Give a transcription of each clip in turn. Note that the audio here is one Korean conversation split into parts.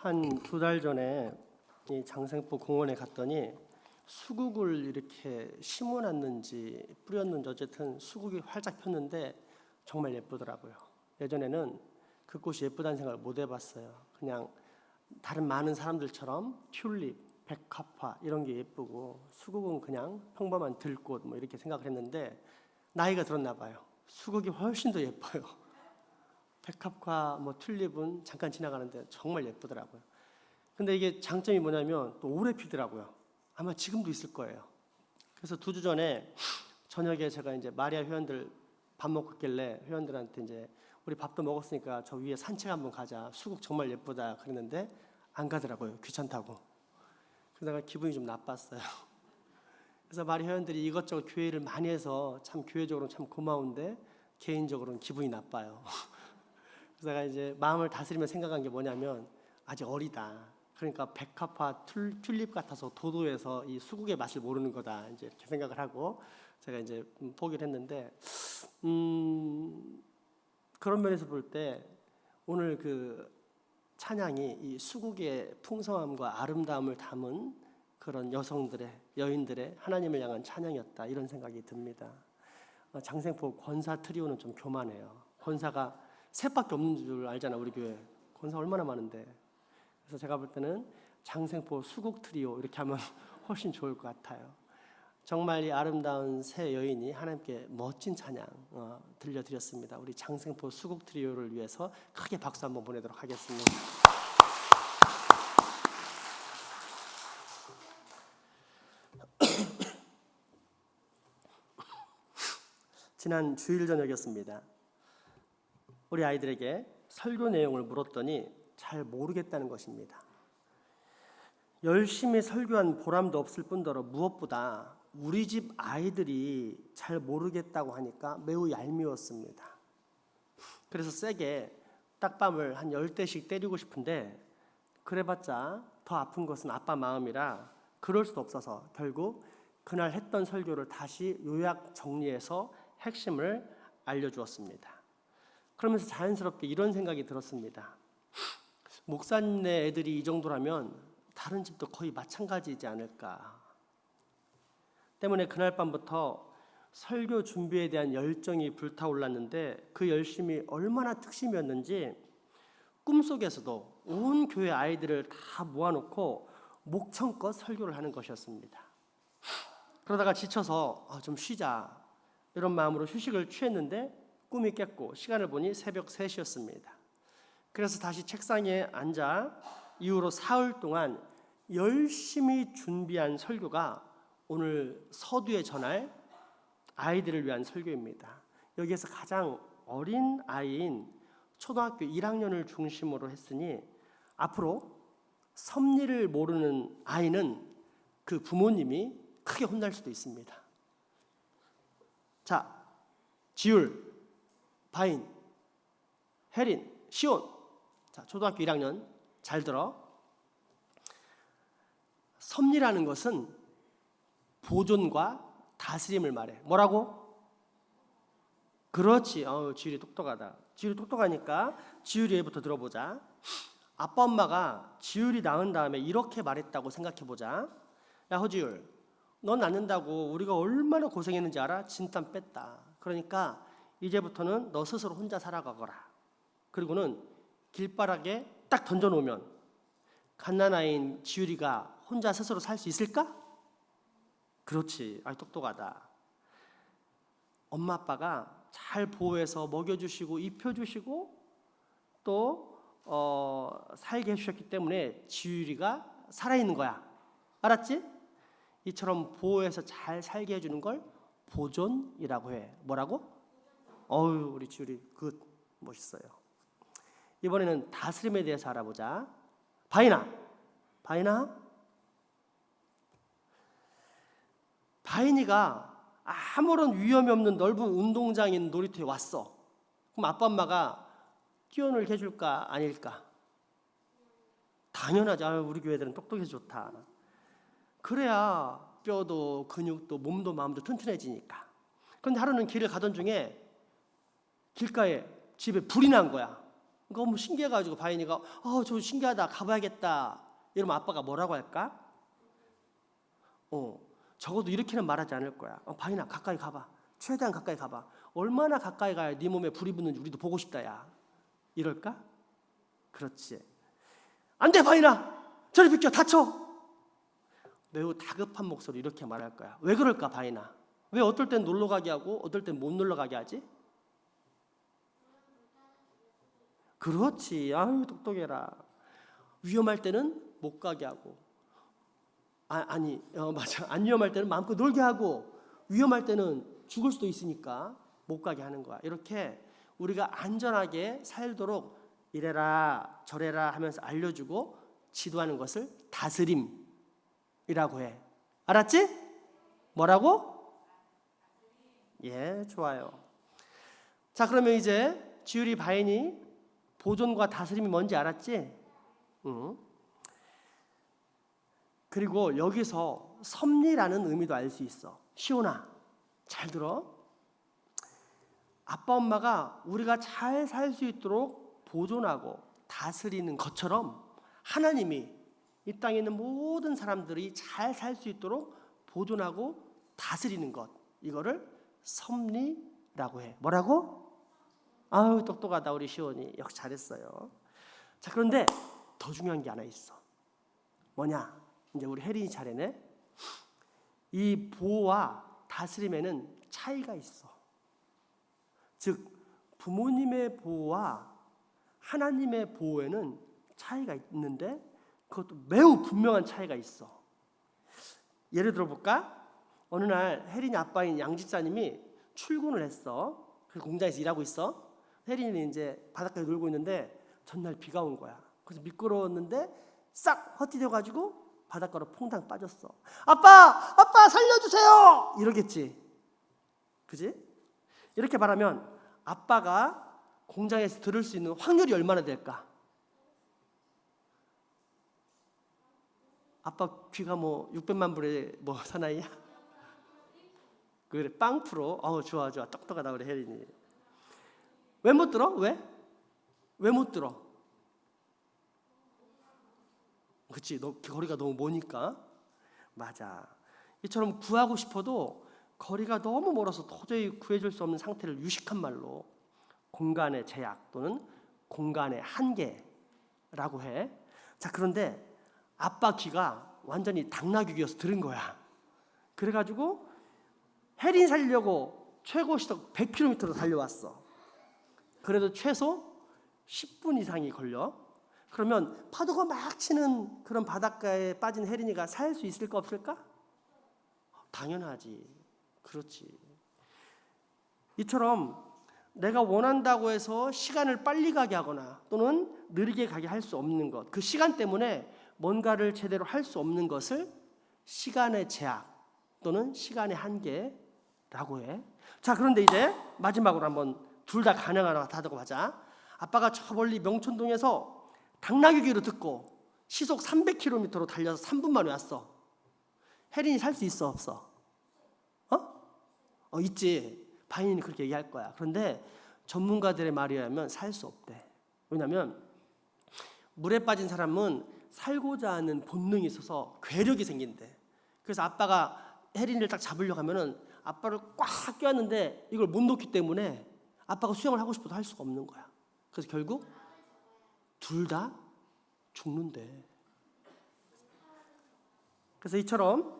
한 2달 전에 이 장생포 공원에 갔더니 수국을 이렇게 심어놨는지 뿌렸는지 어쨌든 수국이 활짝 폈는데 정말 예쁘더라고요. 예전에는 그 꽃이 예쁘다는 생각을 못 해봤어요. 그냥 다른 많은 사람들처럼 튤립, 백합화 이런 게 예쁘고 수국은 그냥 평범한 들꽃 뭐 이렇게 생각을 했는데 나이가 들었나 봐요. 수국이 훨씬 더 예뻐요. 백합과 뭐 튤립은 잠깐 지나가는데 정말 예쁘더라고요. 근데 이게 장점이 뭐냐면 또 오래 피더라고요. 아마 지금도 있을 거예요. 그래서 2주 전에 저녁에 제가 이제 마리아 회원들 밥 먹고 있길래 회원들한테 이제 우리 밥도 먹었으니까 저 위에 산책 한번 가자. 수국 정말 예쁘다 그랬는데 안 가더라고요. 귀찮다고. 그래서 내가 기분이 좀 나빴어요. 그래서 마리아 회원들이 이것저것 교회를 많이 해서 참 교회적으로는 참 고마운데 개인적으로는 기분이 나빠요. 그래서 제가 이제 마음을 다스리며 생각한 게 뭐냐면 아직 어리다. 그러니까 백합화 튤립 같아서 도도해서 이 수국의 맛을 모르는 거다. 이제 이렇게 생각을 하고 제가 이제 포기를 했는데 그런 면에서 볼 때 오늘 그 찬양이 이 수국의 풍성함과 아름다움을 담은 그런 여인들의 하나님을 향한 찬양이었다 이런 생각이 듭니다. 장생포 권사 트리오는 좀 교만해요. 권사가 셋밖에 없는 줄 알잖아 우리 교회. 권사 얼마나 많은데. 그래서 제가 볼 때는 장생포 수국 트리오 이렇게 하면 훨씬 좋을 것 같아요. 정말 이 아름다운 새 여인이 하나님께 멋진 찬양 들려드렸습니다. 우리 장생포 수국 트리오를 위해서 크게 박수 한번 보내도록 하겠습니다. 지난 주일 저녁이었습니다. 우리 아이들에게 설교 내용을 물었더니 잘 모르겠다는 것입니다. 열심히 설교한 보람도 없을 뿐더러 무엇보다 우리 집 아이들이 잘 모르겠다고 하니까 매우 얄미웠습니다. 그래서 세게 딱밤을 한 10대씩 때리고 싶은데 그래봤자 더 아픈 것은 아빠 마음이라 그럴 수도 없어서 결국 그날 했던 설교를 다시 요약 정리해서 핵심을 알려주었습니다. 그러면서 자연스럽게 이런 생각이 들었습니다. 목사님네 애들이 이 정도라면 다른 집도 거의 마찬가지이지 않을까. 때문에 그날 밤부터 설교 준비에 대한 열정이 불타올랐는데 그 열심이 얼마나 특심이었는지 꿈속에서도 온 교회 아이들을 다 모아놓고 목청껏 설교를 하는 것이었습니다. 그러다가 지쳐서 좀 쉬자 이런 마음으로 휴식을 취했는데 꿈이 깼고 시간을 보니 새벽 3시였습니다. 그래서 다시 책상에 앉아 이후로 사흘 동안 열심히 준비한 설교가 오늘 서두에 전할 아이들을 위한 설교입니다. 여기에서 가장 어린 아이인 초등학교 1학년을 중심으로 했으니 앞으로 섭리를 모르는 아이는 그 부모님이 크게 혼날 수도 있습니다. 자, 지율, 바인, 혜린, 시온. 자, 초등학교 1학년 잘 들어. 섭리라는 것은 보존과 다스림을 말해. 뭐라고? 그렇지. 지율이 똑똑하다. 지율이 똑똑하니까 지율이 얘부터 들어보자. 아빠 엄마가 지율이 낳은 다음에 이렇게 말했다고 생각해보자. 야 허지율, 너 낳는다고 우리가 얼마나 고생했는지 알아? 진땀 뺐다. 그러니까 이제부터는 너 스스로 혼자 살아가거라. 그리고는 길바닥에 딱 던져놓으면 갓난아이인 지율이가 혼자 스스로 살 수 있을까? 그렇지. 똑똑하다. 엄마 아빠가 잘 보호해서 먹여주시고 입혀주시고 또 살게 해주셨기 때문에 지율이가 살아있는 거야. 알았지? 이처럼 보호해서 잘 살게 해주는 걸 보존이라고 해. 뭐라고? 우리 지율이 멋있어요. 이번에는 다스림에 대해서 알아보자. 바인아. 바인이가 아무런 위험이 없는 넓은 운동장인 놀이터에 왔어. 그럼 아빠 엄마가 뛰어놀게 해줄까 아닐까? 당연하지. 우리 교회들은 똑똑해서 좋다. 그래야 뼈도 근육도 몸도 마음도 튼튼해지니까. 그런데 하루는 길을 가던 중에 길가에 집에 불이 난 거야. 너무 신기해가지고 바인이가 저 신기하다 가봐야겠다 이러면 아빠가 뭐라고 할까? 적어도 이렇게는 말하지 않을 거야. 바인아 가까이 가봐. 최대한 가까이 가봐. 얼마나 가까이 가야 네 몸에 불이 붙는지 우리도 보고 싶다 야. 이럴까? 그렇지. 안 돼 바인아 저리 비켜 다쳐. 매우 다급한 목소리 이렇게 말할 거야. 왜 그럴까 바인아? 왜 어떨 땐 놀러 가게 하고 어떨 땐 못 놀러 가게 하지? 그렇지. 아유 똑똑해라. 위험할 때는 못 가게 하고 맞아. 안 위험할 때는 마음껏 놀게 하고 위험할 때는 죽을 수도 있으니까 못 가게 하는 거야. 이렇게 우리가 안전하게 살도록 이래라 저래라 하면서 알려주고 지도하는 것을 다스림이라고 해. 알았지? 뭐라고? 예, 좋아요. 자, 그러면 이제 지율이 바인이 보존과 다스림이 뭔지 알았지? 응. 그리고 여기서 섭리라는 의미도 알 수 있어. 시온아, 잘 들어. 아빠 엄마가 우리가 잘 살 수 있도록 보존하고 다스리는 것처럼 하나님이 이 땅에 있는 모든 사람들이 잘 살 수 있도록 보존하고 다스리는 것, 이거를 섭리라고 해. 뭐라고? 아유 똑똑하다 우리 시온이. 역시 잘했어요. 자, 그런데 더 중요한 게 하나 있어. 뭐냐? 이제 우리 혜린이 차례네. 이 보호와 다스림에는 차이가 있어. 즉 부모님의 보호와 하나님의 보호에는 차이가 있는데 그것도 매우 분명한 차이가 있어. 예를 들어 볼까? 어느 날 혜린이 아빠인 양 집사님이 출근을 했어. 그래서 공장에서 일하고 있어. 혜린이는 이제 바닷가에 놀고 있는데 전날 비가 온 거야. 그래서 미끄러웠는데 싹 헛디뎌가지고 바닷가로 퐁당 빠졌어. 아빠 살려주세요 이러겠지. 그지? 이렇게 말하면 아빠가 공장에서 들을 수 있는 확률이 얼마나 될까? 아빠 귀가 뭐 600만 불의 뭐 사나이야? 그래 빵 프로. 좋아 똑똑하다 우리 혜린이. 왜 못 들어? 왜 못 들어? 그치, 너 거리가 너무 머니까. 맞아. 이처럼 구하고 싶어도 거리가 너무 멀어서 도저히 구해줄 수 없는 상태를 유식한 말로 공간의 제약 또는 공간의 한계라고 해. 자, 그런데 아빠 귀가 완전히 당나귀 귀여서 들은 거야. 그래가지고 혜린 살려고 최고 시속 100km로 달려왔어. 그래도 최소 10분 이상이 걸려. 그러면 파도가 막 치는 그런 바닷가에 빠진 혜린이가 살 수 있을까 없을까? 당연하지. 그렇지. 이처럼 내가 원한다고 해서 시간을 빨리 가게 하거나 또는 느리게 가게 할 수 없는 것, 그 시간 때문에 뭔가를 제대로 할 수 없는 것을 시간의 제약 또는 시간의 한계라고 해. 자, 그런데 이제 마지막으로 한번 둘 다 가능하나 다다고 하자. 아빠가 저 멀리 명천동에서 당나귀 귀로 듣고 시속 300km로 달려서 3분 만에 왔어. 혜린이 살 수 있어 없어? 있지. 바인이 그렇게 얘기할 거야. 그런데 전문가들의 말에 의하면 살 수 없대. 왜냐하면 물에 빠진 사람은 살고자 하는 본능이 있어서 괴력이 생긴대. 그래서 아빠가 혜린이를 딱 잡으려고 하면은 아빠를 꽉 껴안는데 이걸 못 놓기 때문에 아빠가 수영을 하고 싶어도 할 수가 없는 거야. 그래서 결국 둘 다 죽는데. 그래서 이처럼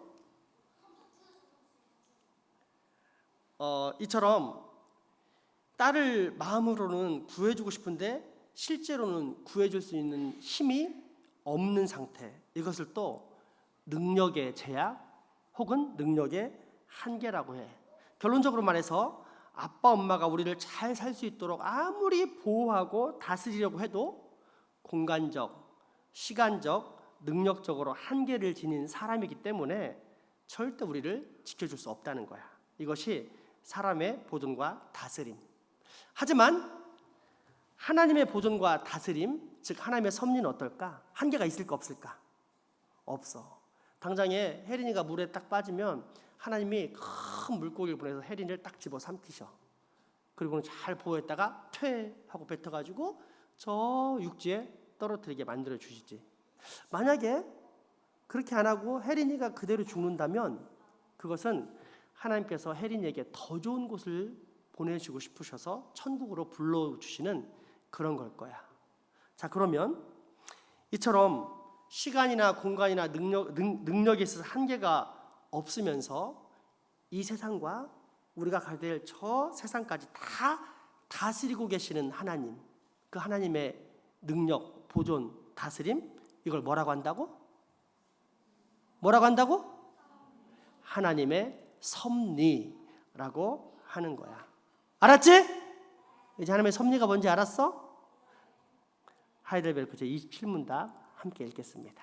딸을 마음으로는 구해주고 싶은데 실제로는 구해줄 수 있는 힘이 없는 상태. 이것을 또 능력의 제약 혹은 능력의 한계라고 해. 결론적으로 말해서 아빠 엄마가 우리를 잘 살 수 있도록 아무리 보호하고 다스리려고 해도 공간적, 시간적, 능력적으로 한계를 지닌 사람이기 때문에 절대 우리를 지켜줄 수 없다는 거야. 이것이 사람의 보존과 다스림. 하지만 하나님의 보존과 다스림, 즉 하나님의 섭리는 어떨까? 한계가 있을까 없을까? 없어. 당장에 혜린이가 물에 딱 빠지면 하나님이 큰 물고기를 보내서 혜린이를 딱 집어 삼키셔. 그리고는 잘 보호했다가 퇴 하고 뱉어가지고 저 육지에 떨어뜨리게 만들어 주시지. 만약에 그렇게 안 하고 혜린이가 그대로 죽는다면 그것은 하나님께서 혜린이에게 더 좋은 곳을 보내주고 싶으셔서 천국으로 불러주시는 그런 걸 거야. 자, 그러면 이처럼 시간이나 공간이나 능력에 있어서 한계가 없으면서 이 세상과 우리가 가야 될 저 세상까지 다 다스리고 계시는 하나님, 그 하나님의 능력, 보존, 다스림, 이걸 뭐라고 한다고? 뭐라고 한다고? 하나님의 섭리라고 하는 거야. 알았지? 이제 하나님의 섭리가 뭔지 알았어? 하이델베르크 제27문답 함께 읽겠습니다.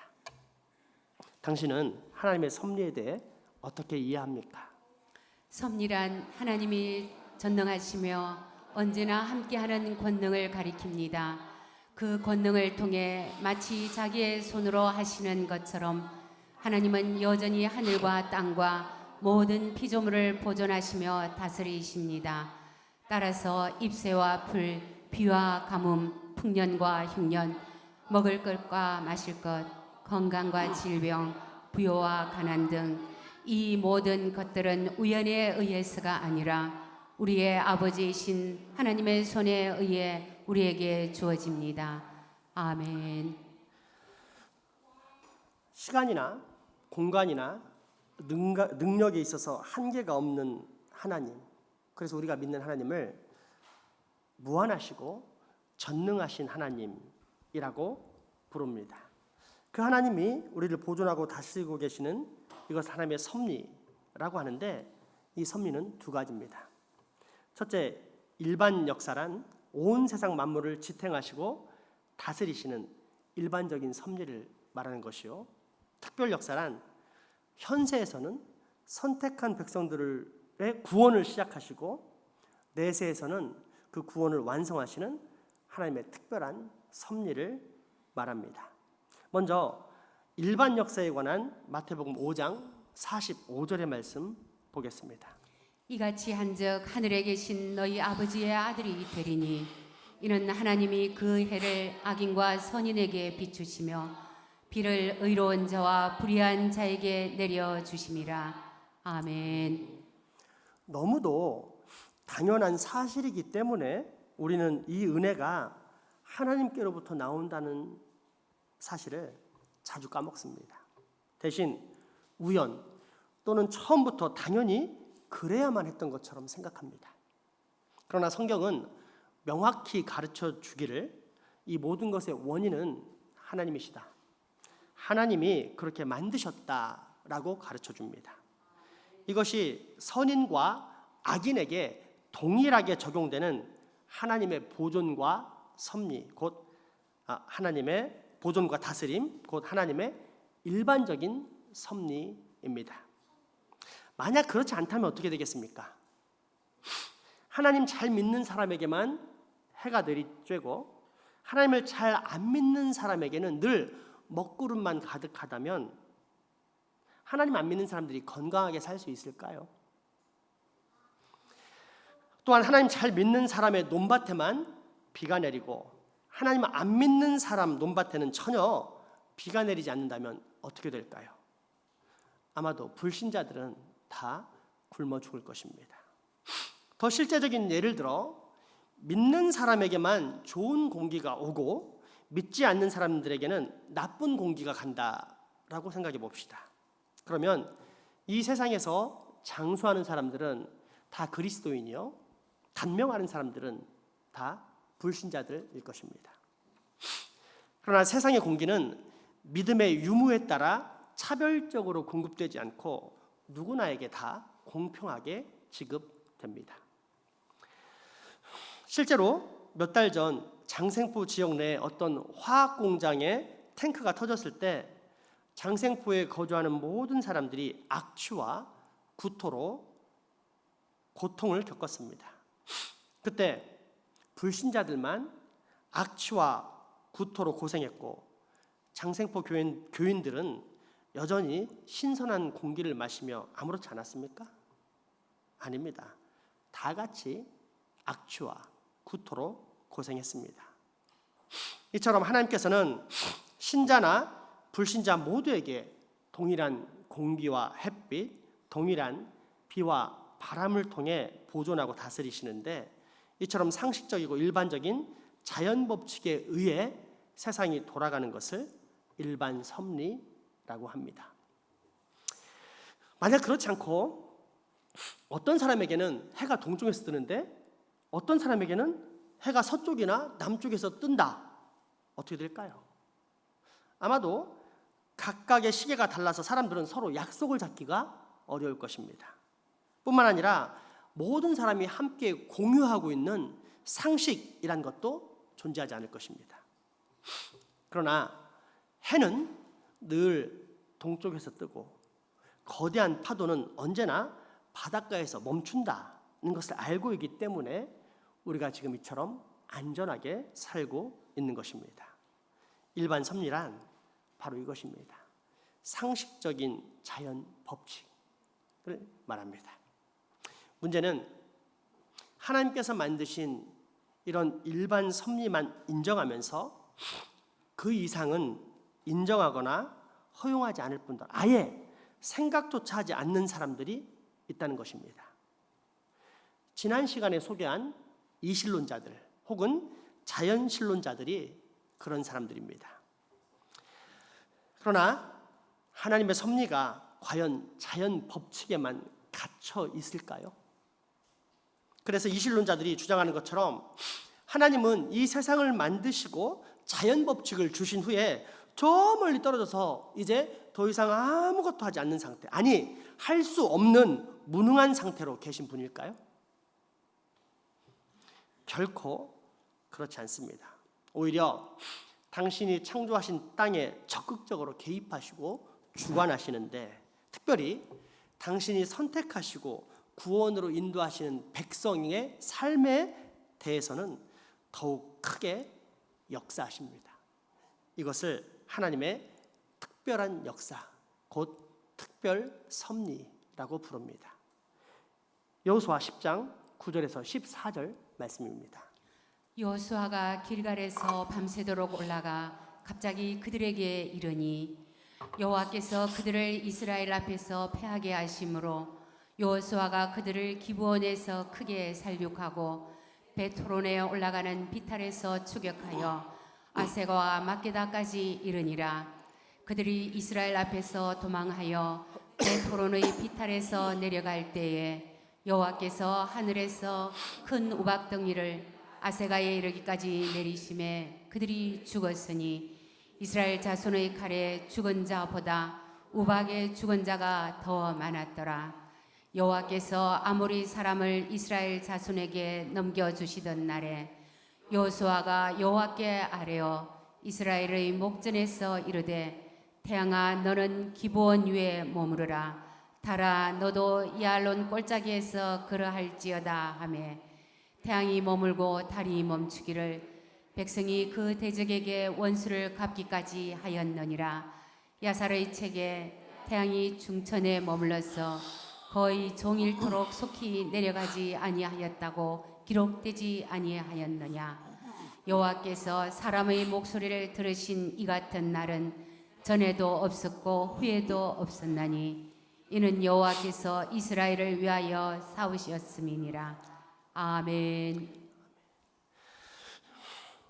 당신은 하나님의 섭리에 대해 어떻게 이해합니까? 섭리란 하나님이 전능하시며 언제나 함께하는 권능을 가리킵니다. 그 권능을 통해 마치 자기의 손으로 하시는 것처럼 하나님은 여전히 하늘과 땅과 모든 피조물을 보존하시며 다스리십니다. 따라서 잎새와 풀, 비와 가뭄, 풍년과 흉년, 먹을 것과 마실 것, 건강과 질병, 부요와 가난 등 이 모든 것들은 우연에 의해서가 아니라 우리의 아버지이신 하나님의 손에 의해 우리에게 주어집니다. 아멘. 시간이나 공간이나 능력에 있어서 한계가 없는 하나님, 그래서 우리가 믿는 하나님을 무한하시고 전능하신 하나님이라고 부릅니다. 그 하나님이 우리를 보존하고 다스리고 계시는 이것을 하나님의 섭리라고 하는데, 이 섭리는 두 가지입니다. 첫째, 일반 역사란 온 세상 만물을 지탱하시고 다스리시는 일반적인 섭리를 말하는 것이요, 특별 역사란 현세에서는 선택한 백성들의 구원을 시작하시고 내세에서는 그 구원을 완성하시는 하나님의 특별한 섭리를 말합니다. 먼저 일반 역사에 관한 마태복음 5장 45절의 말씀 보겠습니다. 이같이 한즉 하늘에 계신 너희 아버지의 아들이 되리니 이는 하나님이 그 해를 악인과 선인에게 비추시며 비를 의로운 자와 불의한 자에게 내려주심이라. 아멘. 너무도 당연한 사실이기 때문에 우리는 이 은혜가 하나님께로부터 나온다는 사실을 자주 까먹습니다. 대신 우연 또는 처음부터 당연히 그래야만 했던 것처럼 생각합니다. 그러나 성경은 명확히 가르쳐 주기를 이 모든 것의 원인은 하나님이시다, 하나님이 그렇게 만드셨다라고 가르쳐 줍니다. 이것이 선인과 악인에게 동일하게 적용되는 하나님의 보존과 섭리, 곧 하나님의 보존과 다스림, 곧 하나님의 일반적인 섭리입니다. 만약 그렇지 않다면 어떻게 되겠습니까? 하나님 잘 믿는 사람에게만 해가 내리쬐고 하나님을 잘 안 믿는 사람에게는 늘 먹구름만 가득하다면 하나님 안 믿는 사람들이 건강하게 살 수 있을까요? 또한 하나님 잘 믿는 사람의 논밭에만 비가 내리고 하나님 안 믿는 사람 논밭에는 전혀 비가 내리지 않는다면 어떻게 될까요? 아마도 불신자들은 다 굶어 죽을 것입니다. 더 실제적인 예를 들어 믿는 사람에게만 좋은 공기가 오고 믿지 않는 사람들에게는 나쁜 공기가 간다라고 생각해 봅시다. 그러면 이 세상에서 장수하는 사람들은 다 그리스도인이요, 단명하는 사람들은 다 불신자들일 것입니다. 그러나 세상의 공기는 믿음의 유무에 따라 차별적으로 공급되지 않고 누구나에게 다 공평하게 지급됩니다. 실제로 몇 달 전 장생포 지역 내 어떤 화학 공장에 탱크가 터졌을 때 장생포에 거주하는 모든 사람들이 악취와 구토로 고통을 겪었습니다. 그때 불신자들만 악취와 구토로 고생했고 장생포 교인들은 여전히 신선한 공기를 마시며 아무렇지 않았습니까? 아닙니다. 다 같이 악취와 구토로 고생했습니다. 이처럼 하나님께서는 신자나 불신자 모두에게 동일한 공기와 햇빛, 동일한 비와 바람을 통해 보존하고 다스리시는데, 이처럼 상식적이고 일반적인 자연 법칙에 의해 세상이 돌아가는 것을 일반 섭리라고 합니다. 만약 그렇지 않고 어떤 사람에게는 해가 동쪽에서 뜨는데 어떤 사람에게는 해가 서쪽이나 남쪽에서 뜬다, 어떻게 될까요? 아마도 각각의 시계가 달라서 사람들은 서로 약속을 잡기가 어려울 것입니다. 뿐만 아니라 모든 사람이 함께 공유하고 있는 상식이란 것도 존재하지 않을 것입니다. 그러나 해는 늘 동쪽에서 뜨고 거대한 파도는 언제나 바닷가에서 멈춘다는 것을 알고 있기 때문에 우리가 지금 이처럼 안전하게 살고 있는 것입니다. 일반 섭리란 바로 이것입니다. 상식적인 자연 법칙을 말합니다. 문제는 하나님께서 만드신 이런 일반 섭리만 인정하면서 그 이상은 인정하거나 허용하지 않을 뿐더러 아예 생각조차 하지 않는 사람들이 있다는 것입니다. 지난 시간에 소개한 이신론자들 혹은 자연신론자들이 그런 사람들입니다. 그러나 하나님의 섭리가 과연 자연 법칙에만 갇혀 있을까요? 그래서 이신론자들이 주장하는 것처럼 하나님은 이 세상을 만드시고 자연 법칙을 주신 후에 저 멀리 떨어져서 이제 더 이상 아무것도 하지 않는 상태, 아니 할 수 없는 무능한 상태로 계신 분일까요? 결코 그렇지 않습니다. 오히려 당신이 창조하신 땅에 적극적으로 개입하시고 주관하시는데, 특별히 당신이 선택하시고 구원으로 인도하시는 백성의 삶에 대해서는 더욱 크게 역사하십니다. 이것을 하나님의 특별한 역사, 곧 특별 섭리라고 부릅니다. 여호수아 10장 9절에서 14절 말씀입니다. 여호수아가 길갈에서 밤새도록 올라가 갑자기 그들에게 이르니, 여호와께서 그들을 이스라엘 앞에서 패하게 하심으로 여호수아가 그들을 기브온에서 크게 살육하고 벳호론에 올라가는 비탈에서 추격하여 아세가와 막게다까지 이르니라. 그들이 이스라엘 앞에서 도망하여 벳호론의 비탈에서 내려갈 때에 여호와께서 하늘에서 큰 우박덩이를 아세가에 이르기까지 내리심에 그들이 죽었으니 이스라엘 자손의 칼에 죽은 자보다 우박에 죽은 자가 더 많았더라. 여호와께서 아모리 사람을 이스라엘 자손에게 넘겨주시던 날에 여호수아가 여호와께 아뢰어 이스라엘의 목전에서 이르되, 태양아 너는 기브온 위에 머무르라. 달아 너도 이알론 골짜기에서 그러할지어다 하매, 태양이 머물고 달이 멈추기를 백성이 그 대적에게 원수를 갚기까지 하였느니라. 야살의 책에 태양이 중천에 머물러서 거의 종일토록 속히 내려가지 아니하였다고 기록되지 아니하였느냐. 여호와께서 사람의 목소리를 들으신 이 같은 날은 전에도 없었고 후에도 없었나니 이는 여호와께서 이스라엘을 위하여 사우셨음이니라. 아멘.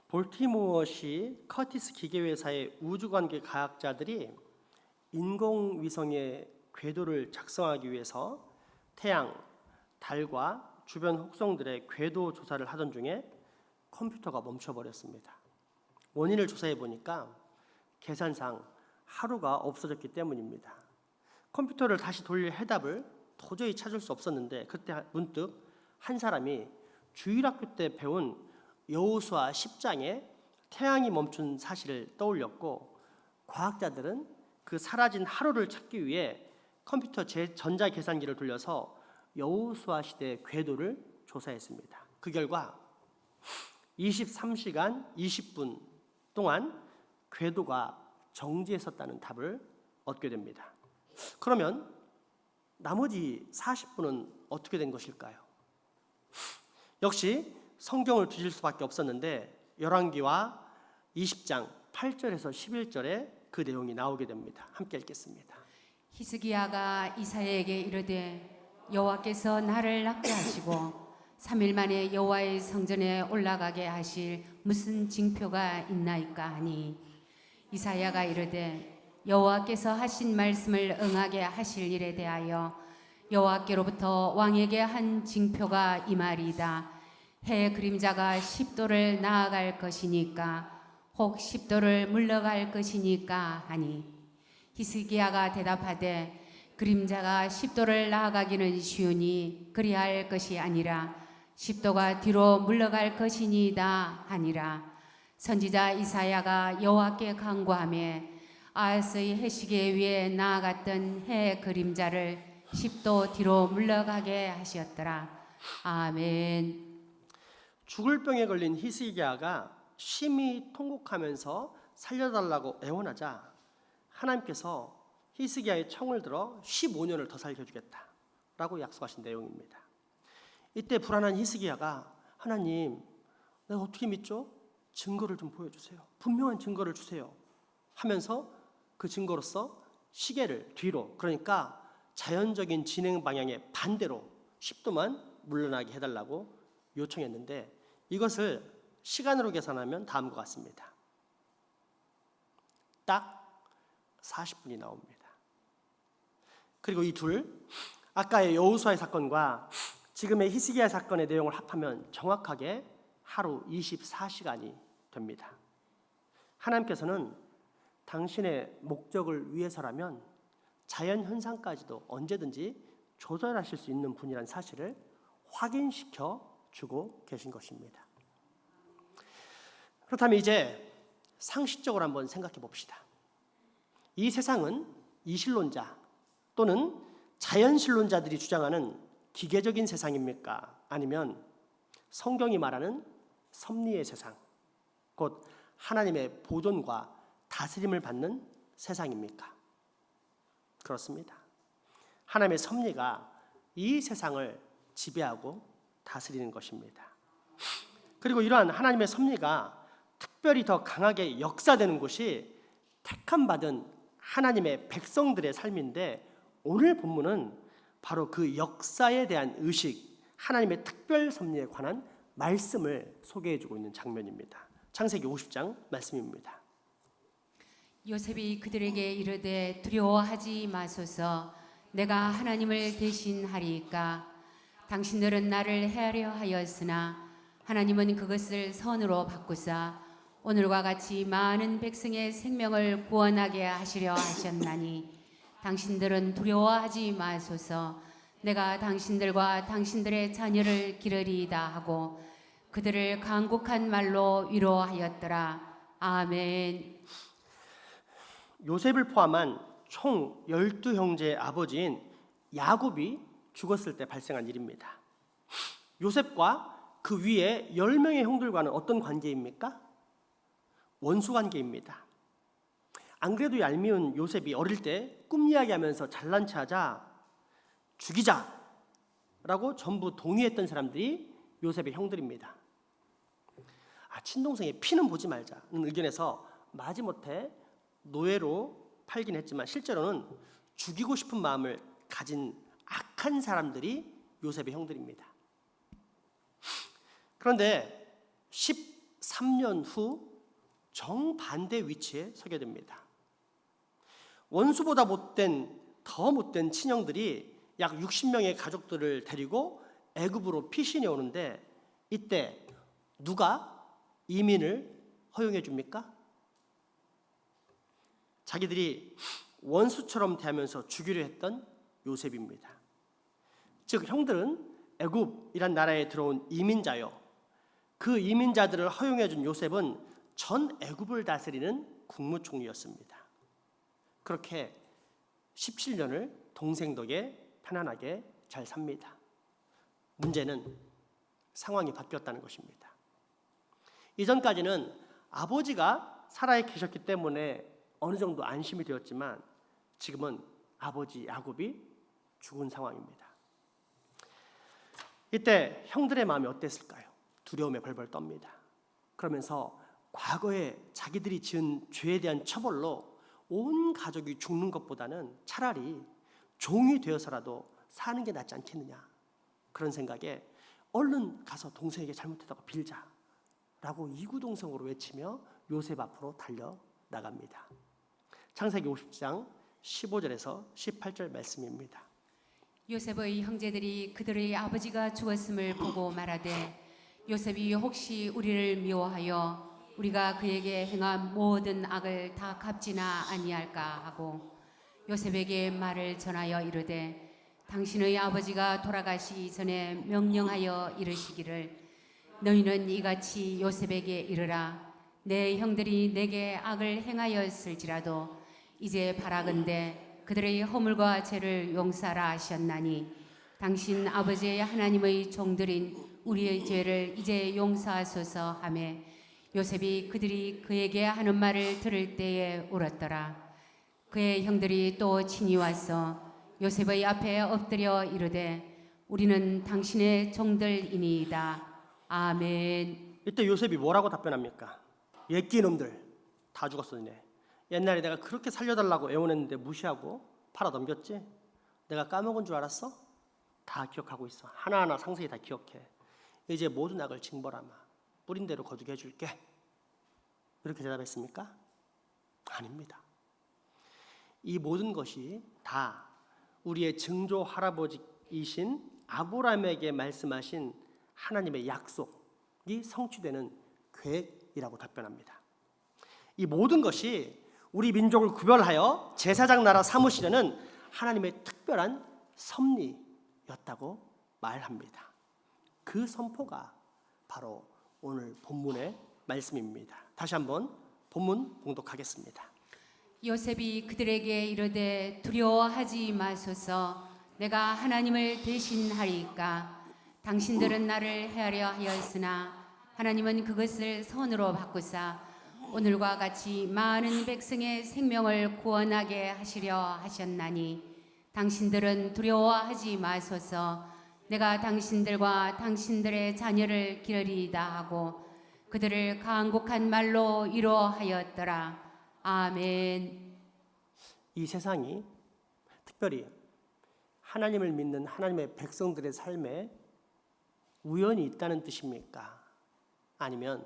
볼티모어시 커티스 기계회사의 우주관계 과학자들이 인공위성의 궤도를 작성하기 위해서 태양, 달과 주변 혹성들의 궤도 조사를 하던 중에 컴퓨터가 멈춰버렸습니다. 원인을 조사해 보니까 계산상 하루가 없어졌기 때문입니다. 컴퓨터를 다시 돌릴 해답을 도저히 찾을 수 없었는데, 그때 문득 한 사람이 주일학교 때 배운 여호수아 10장에 태양이 멈춘 사실을 떠올렸고, 과학자들은 그 사라진 하루를 찾기 위해 컴퓨터 전자계산기를 돌려서 여호수아 시대의 궤도를 조사했습니다. 그 결과 23시간 20분 동안 궤도가 정지에 섰다는 답을 얻게 됩니다. 그러면 나머지 40분은 어떻게 된 것일까요? 역시 성경을 뒤질 수밖에 없었는데 열왕기와 20장 8절에서 11절에 그 내용이 나오게 됩니다. 함께 읽겠습니다. 히스기야가 이사야에게 이르되 여호와께서 나를 낫게 하시고 3일 만에 여호와의 성전에 올라가게 하실 무슨 징표가 있나이까 하니 이사야가 이르되 여호와께서 하신 말씀을 응하게 하실 일에 대하여 여호와께로부터 왕에게 한 징표가 이 말이다. 해 그림자가 10도를 나아갈 것이니까 혹 10도를 물러갈 것이니까 하니 히스기야가 대답하되 그림자가 10도를 나아가기는 쉬우니 그리할 것이 아니라 10도가 뒤로 물러갈 것이니이다 하니라. 선지자 이사야가 여호와께 간구하며 아하스의 해시계 위에 나아갔던 해 그림자를 10도 뒤로 물러가게 하셨더라. 아멘. 죽을 병에 걸린 히스기야가 심히 통곡하면서 살려달라고 애원하자 하나님께서 히스기야의 청을 들어 15년을 더 살려주겠다라고 약속하신 내용입니다. 이때 불안한 히스기야가 하나님, 내가 어떻게 믿죠? 증거를 좀 보여주세요. 분명한 증거를 주세요. 하면서 그 증거로서 시계를 뒤로, 그러니까 자연적인 진행 방향의 반대로 10도만 물러나게 해달라고 요청했는데 이것을 시간으로 계산하면 다음과 같습니다. 딱 40분이 나옵니다. 그리고 이 둘, 아까의 여호수아의 사건과 지금의 히스기야 사건의 내용을 합하면 정확하게 하루 24시간이 됩니다. 하나님께서는 당신의 목적을 위해서라면 자연 현상까지도 언제든지 조절하실 수 있는 분이라는 사실을 확인시켜 주고 계신 것입니다. 그렇다면 이제 상식적으로 한번 생각해 봅시다. 이 세상은 이신론자 또는 자연신론자들이 주장하는 기계적인 세상입니까? 아니면 성경이 말하는 섭리의 세상, 곧 하나님의 보존과 다스림을 받는 세상입니까? 그렇습니다. 하나님의 섭리가 이 세상을 지배하고 다스리는 것입니다. 그리고 이러한 하나님의 섭리가 특별히 더 강하게 역사되는 곳이 택함 받은 하나님의 백성들의 삶인데 오늘 본문은 바로 그 역사에 대한 의식, 하나님의 특별 섭리에 관한 말씀을 소개해주고 있는 장면입니다. 창세기 50장 말씀입니다. 요셉이 그들에게 이르되 두려워하지 마소서. 내가 하나님을 대신하리이까. 당신들은 나를 해하려 하였으나 하나님은 그것을 선으로 바꾸사 오늘과 같이 많은 백성의 생명을 구원하게 하시려 하셨나니 당신들은 두려워하지 마소서. 내가 당신들과 당신들의 자녀를 기르리이다 하고 그들을 간곡한 말로 위로하였더라. 아멘. 요셉을 포함한 총 12형제의 아버지인 야곱이 죽었을 때 발생한 일입니다. 요셉과 그 위에 10명의 형들과는 어떤 관계입니까? 원수 관계입니다. 안 그래도 얄미운 요셉이 어릴 때 꿈 이야기하면서 잘난 체하자 죽이자라고 전부 동의했던 사람들이 요셉의 형들입니다. 친동생의 피는 보지 말자는 의견에서 마지못해 노예로 팔긴 했지만 실제로는 죽이고 싶은 마음을 가진 악한 사람들이 요셉의 형들입니다. 그런데 13년 후 정반대 위치에 서게 됩니다. 원수보다 더 못된 친형들이 약 60명의 가족들을 데리고 애굽으로 피신해 오는데 이때 누가 이민을 허용해 줍니까? 자기들이 원수처럼 대하면서 죽이려 했던 요셉입니다. 즉 형들은 애굽이란 나라에 들어온 이민자요. 그 이민자들을 허용해 준 요셉은 전 애굽을 다스리는 국무총리였습니다. 그렇게 17년을 동생 덕에 편안하게 잘 삽니다. 문제는 상황이 바뀌었다는 것입니다. 이전까지는 아버지가 살아 계셨기 때문에 어느 정도 안심이 되었지만 지금은 아버지 야곱이 죽은 상황입니다. 이때 형들의 마음이 어땠을까요? 두려움에 벌벌 떱니다. 그러면서 과거에 자기들이 지은 죄에 대한 처벌로 온 가족이 죽는 것보다는 차라리 종이 되어서라도 사는 게 낫지 않겠느냐, 그런 생각에 얼른 가서 동생에게 잘못했다고 빌자라고 이구동성으로 외치며 요셉 앞으로 달려나갑니다. 창세기 50장 15절에서 18절 말씀입니다. 요셉의 형제들이 그들의 아버지가 죽었음을 보고 말하되 요셉이 혹시 우리를 미워하여 우리가 그에게 행한 모든 악을 다 갚지나 아니할까 하고 요셉에게 말을 전하여 이르되 당신의 아버지가 돌아가시기 전에 명령하여 이르시기를 너희는 이같이 요셉에게 이르라. 내 형들이 내게 악을 행하였을지라도 이제 바라건대 그들의 허물과 죄를 용서하라 하셨나니 당신 아버지의 하나님의 종들인 우리의 죄를 이제 용서하소서 하매 요셉이 그들이 그에게 하는 말을 들을 때에 울었더라. 그의 형들이 또 친히 와서 요셉의 앞에 엎드려 이르되 우리는 당신의 종들이니이다. 아멘. 이때 요셉이 뭐라고 답변합니까? 옛끼 놈들 다 죽었어. 니네 옛날에 내가 그렇게 살려달라고 애원했는데 무시하고 팔아 넘겼지? 내가 까먹은 줄 알았어? 다 기억하고 있어. 하나하나 상세히 다 기억해. 이제 모든 악을 징벌하마. 뿌린 대로 거두게 해줄게. 이렇게 대답했습니까? 아닙니다. 이 모든 것이 다 우리의 증조 할아버지이신 아브라함에게 말씀하신 하나님의 약속이 성취되는 계획이라고 답변합니다. 이 모든 것이 우리 민족을 구별하여 제사장 나라 삼으시려는 하나님의 특별한 섭리였다고 말합니다. 그 선포가 바로 오늘 본문의 말씀입니다. 다시 한번 본문 봉독하겠습니다. 요셉이 그들에게 이르되 두려워하지 마소서. 내가 하나님을 대신하리이까. 당신들은 나를 해하려 하였으나 하나님은 그것을 선으로 바꾸사 오늘과 같이 많은 백성의 생명을 구원하게 하시려 하셨나니 당신들은 두려워하지 마소서. 내가 당신들과 당신들의 자녀를 기르리이다 하고 그들을 강곡한 말로 위로하였더라. 아멘. 이 세상이 특별히 하나님을 믿는 하나님의 백성들의 삶에 우연이 있다는 뜻입니까? 아니면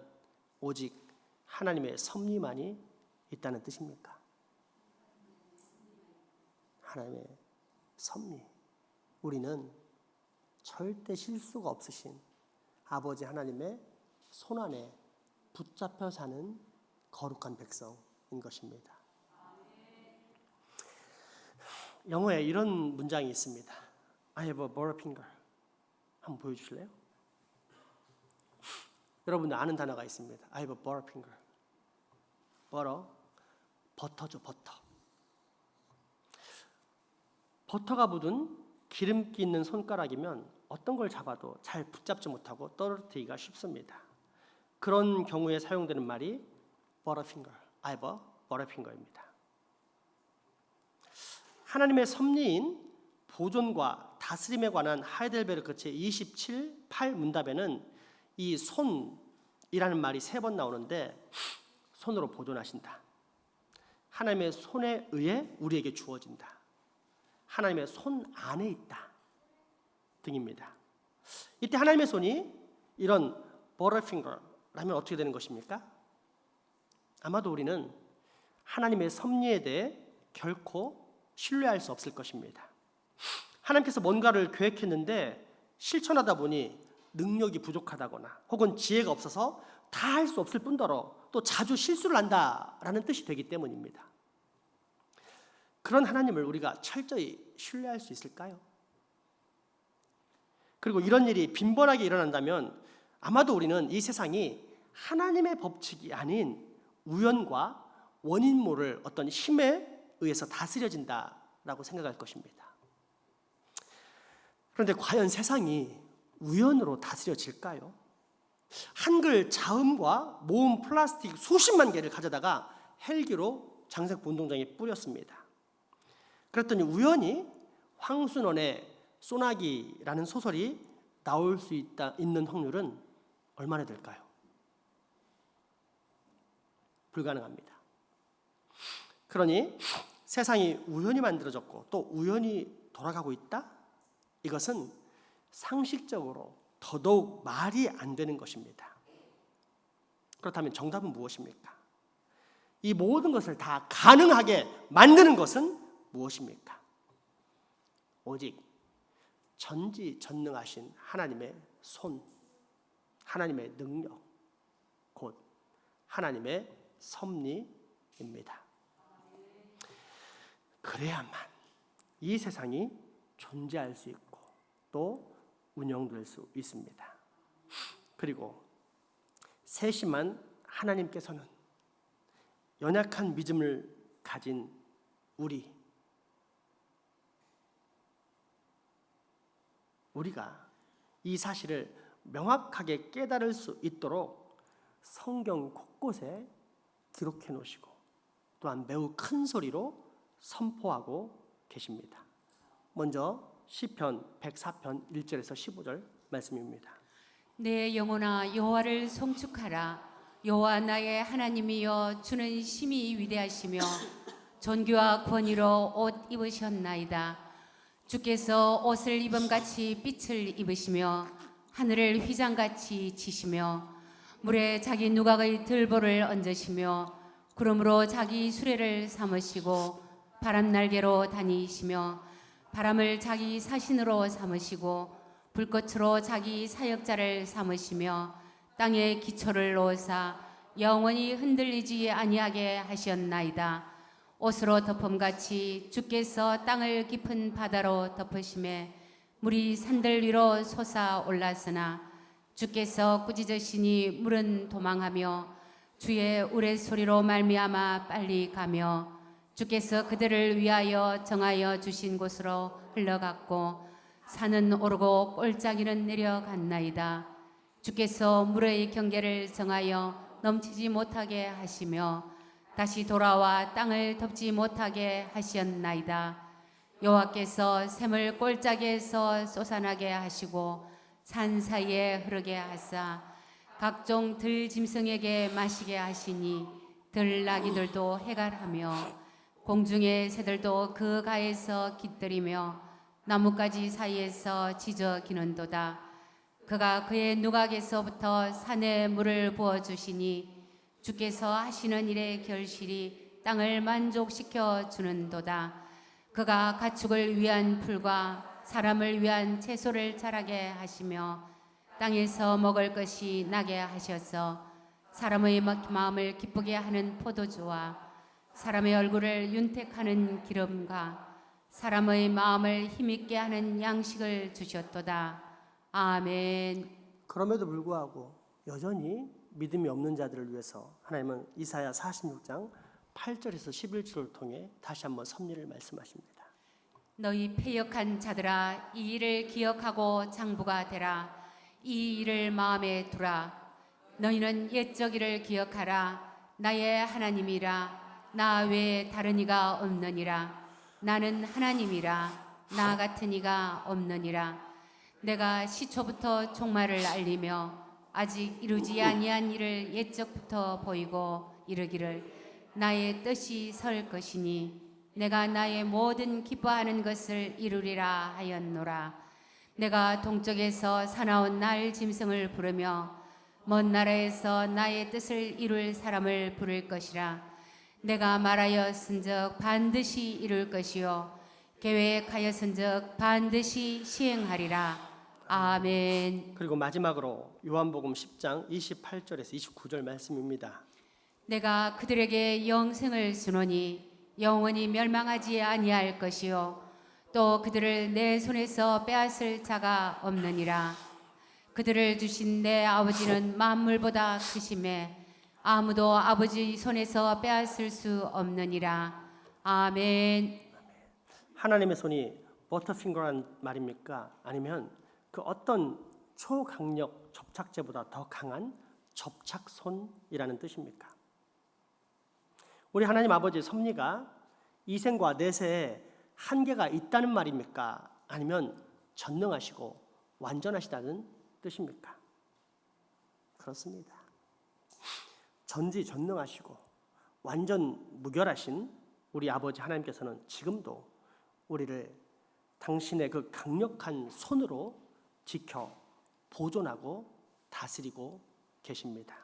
오직 하나님의 섭리만이 있다는 뜻입니까? 하나님의 섭리. 우리는 절대 실수가 없으신 아버지 하나님의 손안에 붙잡혀 사는 거룩한 백성인 것입니다. 영어에 이런 문장이 있습니다. I have a butterfinger. 한번 보여주실래요? 여러분들 아는 단어가 있습니다. I have a butterfinger. 버터죠, 버터. 버터가 묻은 기름기 있는 손가락이면 어떤 걸 잡아도 잘 붙잡지 못하고 떨어뜨리기가 쉽습니다. 그런 경우에 사용되는 말이 butterfinger, I have a butterfinger입니다. 하나님의 섭리인 보존과 다스림에 관한 하이델베르크 제27, 8 문답에는 이 손이라는 말이 3번 나오는데 손으로 보존하신다. 하나님의 손에 의해 우리에게 주어진다. 하나님의 손 안에 있다 등입니다. 이때 하나님의 손이 이런 butterfinger라면 어떻게 되는 것입니까? 아마도 우리는 하나님의 섭리에 대해 결코 신뢰할 수 없을 것입니다. 하나님께서 뭔가를 계획했는데 실천하다 보니 능력이 부족하다거나 혹은 지혜가 없어서 다 할 수 없을 뿐더러 또 자주 실수를 한다라는 뜻이 되기 때문입니다. 그런 하나님을 우리가 철저히 신뢰할 수 있을까요? 그리고 이런 일이 빈번하게 일어난다면 아마도 우리는 이 세상이 하나님의 법칙이 아닌 우연과 원인 모를 어떤 힘에 의해서 다스려진다라고 생각할 것입니다. 그런데 과연 세상이 우연으로 다스려질까요? 한글 자음과 모음 플라스틱 수십만 개를 가져다가 헬기로 장색부 운동장에 뿌렸습니다. 그랬더니 우연히 황순원의 소나기라는 소설이 나올 수 있는 확률은 얼마나 될까요? 불가능합니다. 그러니 세상이 우연히 만들어졌고 또 우연히 돌아가고 있다? 이것은 상식적으로 더더욱 말이 안 되는 것입니다. 그렇다면 정답은 무엇입니까? 이 모든 것을 다 가능하게 만드는 것은 무엇입니까? 오직 전지전능하신 하나님의 손, 하나님의 능력, 곧 하나님의 섭리입니다. 그래야만 이 세상이 존재할 수 있고 또 운영될 수 있습니다. 그리고 세심한 하나님께서는 연약한 믿음을 가진 우리가 이 사실을 명확하게 깨달을 수 있도록 성경 곳곳에 기록해 놓으시고 또한 매우 큰 소리로 선포하고 계십니다. 먼저 시편 104편 1절에서 15절 말씀입니다. 내 영혼아 여호와를 송축하라. 여호와 나의 하나님이여 주는 심히 위대하시며 존귀와 권위로 옷 입으셨나이다. 주께서 옷을 입음같이 빛을 입으시며 하늘을 휘장같이 지시며 물에 자기 누각의 들보를 얹으시며 구름으로 자기 수레를 삼으시고 바람 날개로 다니시며 바람을 자기 사신으로 삼으시고 불꽃으로 자기 사역자를 삼으시며 땅에 기초를 놓으사 영원히 흔들리지 아니하게 하셨나이다. 옷으로 덮음같이 주께서 땅을 깊은 바다로 덮으심에 물이 산들 위로 솟아 올랐으나 주께서 꾸짖으시니 물은 도망하며 주의 우레소리로 말미암아 빨리 가며 주께서 그들을 위하여 정하여 주신 곳으로 흘러갔고 산은 오르고 골짜기는 내려갔나이다. 주께서 물의 경계를 정하여 넘치지 못하게 하시며 다시 돌아와 땅을 덮지 못하게 하셨나이다. 여호와께서 샘을 골짜기에서 솟아나게 하시고 산 사이에 흐르게 하사 각종 들짐승에게 마시게 하시니 들나귀들도 해갈하며 공중의 새들도 그 가에서 깃들이며 나뭇가지 사이에서 지저 기는도다. 그가 그의 누각에서부터 산에 물을 부어주시니 주께서 하시는 일의 결실이 땅을 만족시켜 주는도다. 그가 가축을 위한 풀과 사람을 위한 채소를 자라게 하시며 땅에서 먹을 것이 나게 하셔서 사람의 마음을 기쁘게 하는 포도주와 사람의 얼굴을 윤택하는 기름과 사람의 마음을 힘있게 하는 양식을 주셨도다. 아멘. 그럼에도 불구하고 여전히 믿음이 없는 자들을 위해서 하나님은 이사야 46장 8절에서 11절을 통해 다시 한번 섭리를 말씀하십니다. 너희 패역한 자들아 이 일을 기억하고 장부가 되라. 이 일을 마음에 두라. 너희는 옛적 일을 기억하라. 나의 하나님이라. 나 외에 다른 이가 없느니라. 나는 하나님이라. 나 같은 이가 없느니라. 내가 시초부터 종말을 알리며 아직 이루지 아니한 일을 옛적부터 보이고 이르기를 나의 뜻이 설 것이니 내가 나의 모든 기뻐하는 것을 이루리라 하였노라. 내가 동쪽에서 사나운 날 짐승을 부르며 먼 나라에서 나의 뜻을 이룰 사람을 부를 것이라. 내가 말하였은즉 반드시 이룰 것이요 계획하였은즉 반드시 시행하리라. 아멘. 그리고 마지막으로 요한복음 10장 28절에서 29절 말씀입니다. 내가 그들에게 영생을 주노니 영원히 멸망하지 아니할 것이요 또 그들을 내 손에서 빼앗을 자가 없느니라. 그들을 주신 내 아버지는 만물보다 크심에 아무도 아버지 손에서 빼앗을 수 없느니라. 아멘. 하나님의 손이 버터핑거란 말입니까? 아니면 그 어떤 초강력 접착제보다 더 강한 접착손이라는 뜻입니까? 우리 하나님 아버지의 섭리가 이생과 내세에 한계가 있다는 말입니까? 아니면 전능하시고 완전하시다는 뜻입니까? 그렇습니다. 전지전능하시고 완전 무결하신 우리 아버지 하나님께서는 지금도 우리를 당신의 그 강력한 손으로 지켜 보존하고 다스리고 계십니다.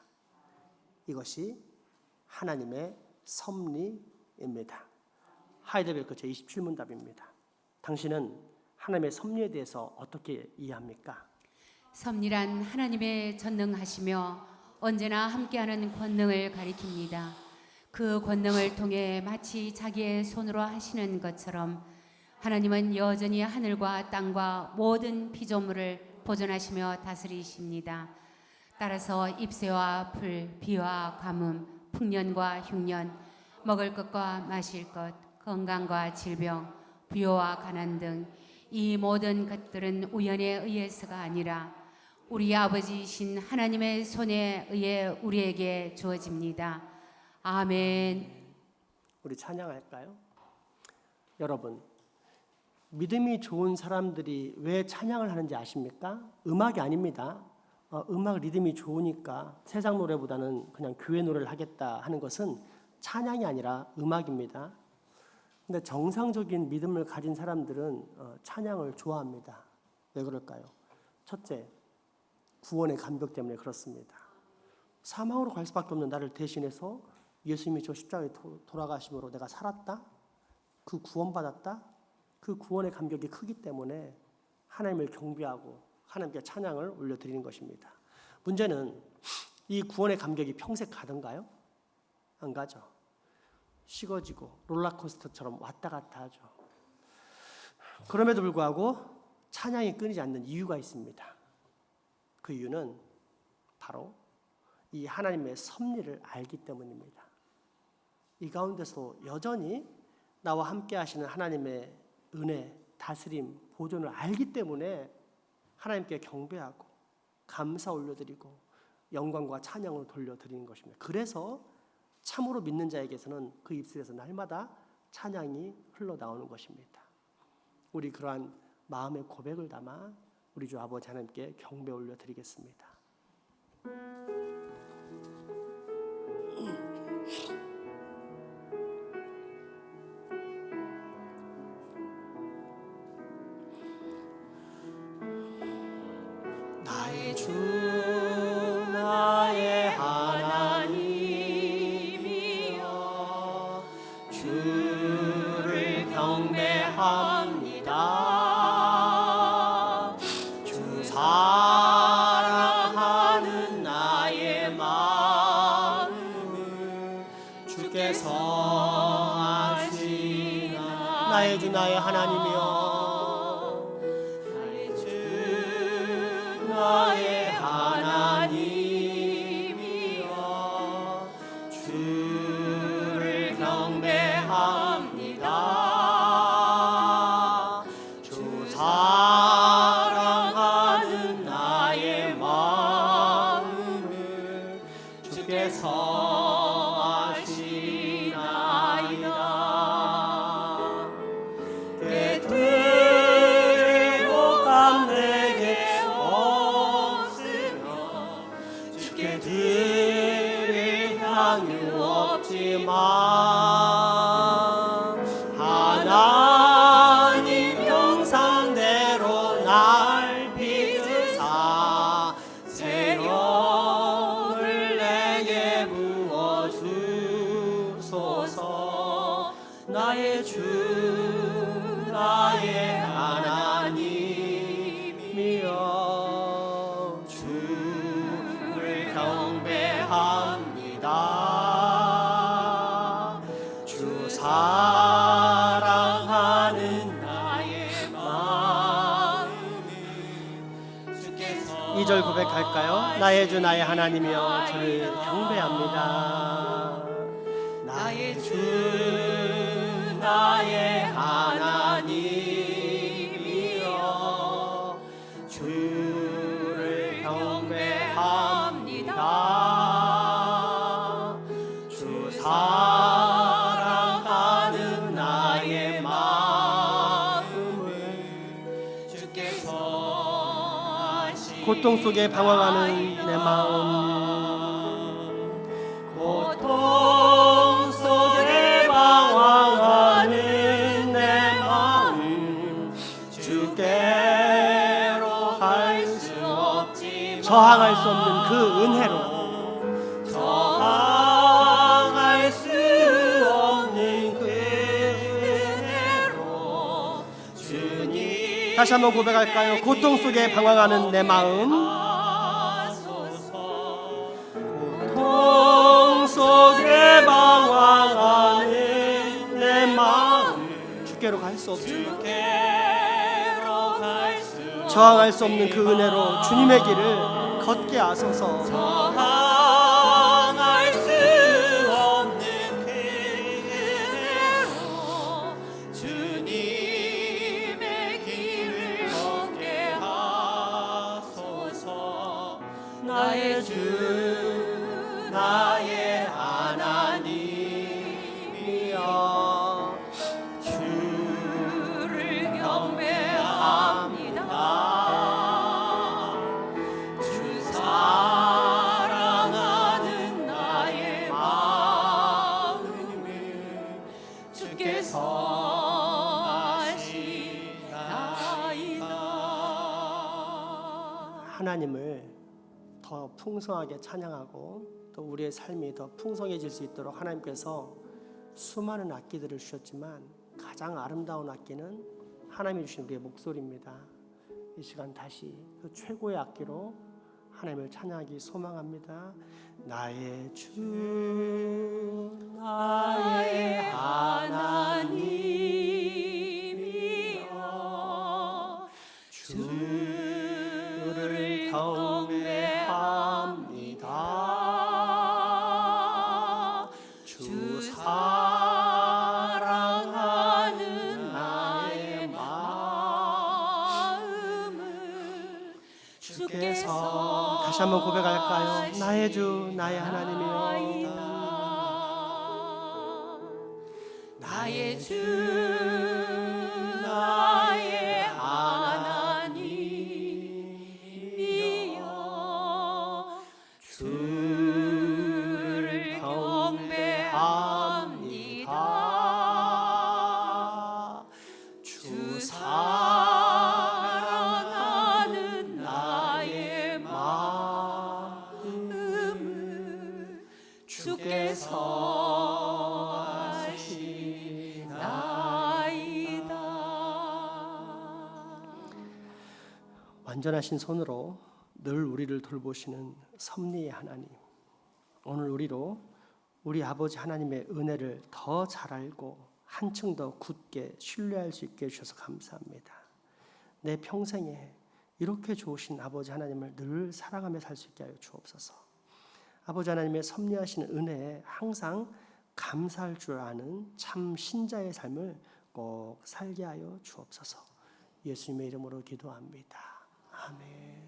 이것이 하나님의 섭리입니다. 하이델베르크 제27문답입니다. 당신은 하나님의 섭리에 대해서 어떻게 이해합니까? 섭리란 하나님의 전능하시며 언제나 함께하는 권능을 가리킵니다. 그 권능을 통해 마치 자기의 손으로 하시는 것처럼 하나님은 여전히 하늘과 땅과 모든 피조물을 보존하시며 다스리십니다. 따라서 잎새와 풀, 비와 가뭄, 풍년과 흉년, 먹을 것과 마실 것, 건강과 질병, 부요와 가난 등 이 모든 것들은 우연에 의해서가 아니라 우리 아버지이신 하나님의 손에 의해 우리에게 주어집니다. 아멘. 우리 찬양할까요? 여러분, 믿음이 좋은 사람들이 왜 찬양을 하는지 아십니까? 음악이 아닙니다. 음악 리듬이 좋으니까 세상 노래보다는 그냥 교회 노래를 하겠다 하는 것은 찬양이 아니라 음악입니다. 근데 정상적인 믿음을 가진 사람들은 찬양을 좋아합니다. 왜 그럴까요? 첫째, 구원의 감격 때문에 그렇습니다. 사망으로 갈 수밖에 없는 나를 대신해서 예수님이 저 십자가에 돌아가심으로 내가 살았다? 그 구원받았다? 그 구원의 감격이 크기 때문에 하나님을 경배하고 하나님께 찬양을 올려드리는 것입니다. 문제는 이 구원의 감격이 평생 가던가요? 안 가죠. 식어지고 롤러코스터처럼 왔다 갔다 하죠. 그럼에도 불구하고 찬양이 끊이지 않는 이유가 있습니다. 그 이유는 바로 이 하나님의 섭리를 알기 때문입니다. 이 가운데서 여전히 나와 함께 하시는 하나님의 은혜, 다스림, 보존을 알기 때문에 하나님께 경배하고 감사 올려드리고 영광과 찬양을 돌려드리는 것입니다. 그래서 참으로 믿는 자에게서는 그 입술에서 날마다 찬양이 흘러나오는 것입니다. 우리 그러한 마음의 고백을 담아 우리 주 아버지 하나님께 경배 올려드리겠습니다. 나의 주 나의 하나님이여 주를 경배합니다. 주 사랑하는 나의 마음을 주께서 아시나. 나의 주 나의 하나님이여 나의 하나님이여 주를 경배합니다. 주 사랑하는 나의 마음을 주께서 아시나이다. 되들고 깜내게 드릴 향유 없지만 하나님 형상대로 날 빚으사 새 영을 내게 부어주소서. 나의 주 나의 하나님이여 주를 경배합니다. 주 사랑하는 나의 마음을 주께서. 2절 고백할까요? 나의 주 나의 하나님이여 주를 경배합니다. 나의 주 나의 하나님이여 주를 경배합니다. 주 사랑하는 나의 마음을 주께서 아시나이다. 고통 속에 방황하는 내 마음, 고통 수 없는 그 은혜로 저항할 수 없는 그 은혜로 주님 다시 한번 고백할까요? 고통 속에 방황하는 내 마음, 고통 속에 방황하는 내 마음, 주께로 갈 수 없지만 저항할 수 없는 그 은혜로 주님의 길을 걷게 하소서. 저항할 수 없는 그 은혜로 주님의 길을 걷게 하소서. 나의 주 나의 하나님이여 주를 경배합니다. 주 사랑하는 나의 마음을 주께서 아시나이다. 하나님을 더 풍성하게 찬양하고 또 우리의 삶이 더 풍성해질 수 있도록 하나님께서 수많은 악기들을 주셨지만 가장 아름다운 악기는 하나님이 주신 우리의 목소리입니다. 이 시간 다시 그 최고의 악기로 하나님을 찬양하기 소망합니다. 나의 주 나의 하나님이여 주를 경배합니다. 주 사랑하는 나의 마음을 주께서 다시 한번 고백할까요? 나의 주 나의 하나님이여 나의 주 나의 하나님이여 주를 경배합니다. 주 사랑하는 나의 마음을 주께서 아시나이다. 완전하신 손으로 늘 우리를 돌보시는 섭리의 하나님, 오늘 우리로 우리 아버지 하나님의 은혜를 더 잘 알고 한층 더 굳게 신뢰할 수 있게 해주셔서 감사합니다. 내 평생에 이렇게 좋으신 아버지 하나님을 늘 사랑하며 살 수 있게 하여 주옵소서. 아버지 하나님의 섭리하신 은혜에 항상 감사할 줄 아는 참 신자의 삶을 꼭 살게 하여 주옵소서. 예수님의 이름으로 기도합니다. 아멘.